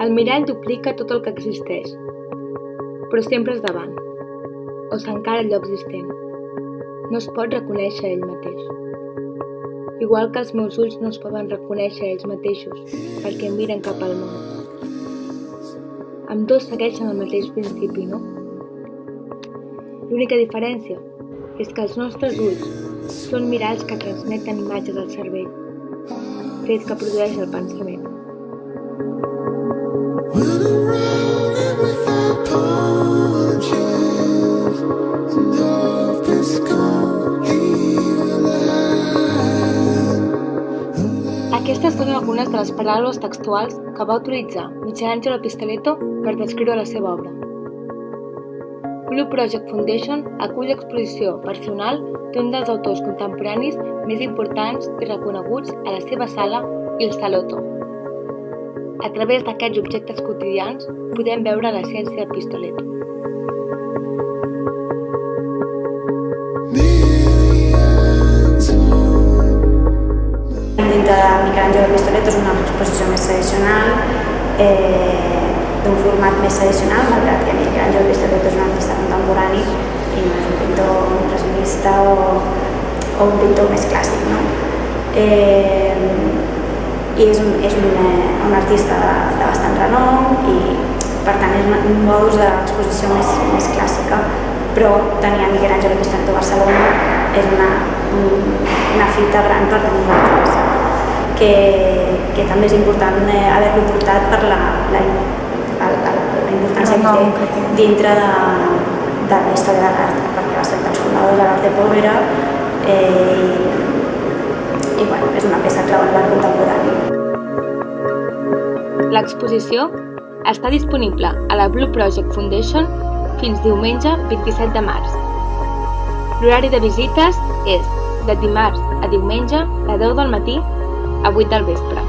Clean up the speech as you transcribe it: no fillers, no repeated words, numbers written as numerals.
El mirall duplica tot el que existeix, però sempre és davant, o s'encara allò existent. No es pot reconèixer ell mateix. Igual que els meus ulls no es poden reconèixer ells mateixos, perquè miren cap al món. Ambdós segueixen el mateix principi, no? L'única diferència és que els nostres ulls són miralls que transmeten imatges al cervell, fet que produeix el pensament. Aquestes són algunes de les paraules textuals que va utilitzar Michelangelo Pistoletto per descriure la seva obra. Blue Project Foundation acull l'exposició personal d'un dels autors contemporanis més importants i reconeguts a la seva sala, Il Salotto. A través d'aquests objectes quotidians podem veure l'essència de Pistoletto. Dintre de Michelangelo Pistoletto és una exposició més tradicional, d'un format més tradicional, malgrat que Michelangelo Pistoletto és un artista contemporani i no és un pintor impressionista o un pintor més clàssic, no? I és un artista de bastant renom i per tant és un modus d'exposició més clàssica, però tenir Michelangelo Pistoletto a Barcelona és una fita gran per nosaltres, que també és important haver-lo portat per la importància que té dintre de la història de l'art, perquè va ser un dels fundadors de l'art de Povera i bueno, és una peça clau en l'art contemporani. L'exposició està disponible a la Blue Project Foundation fins diumenge 27 de març. L'horari de visites és de dimarts a diumenge de 10 del matí a 8 del vespre.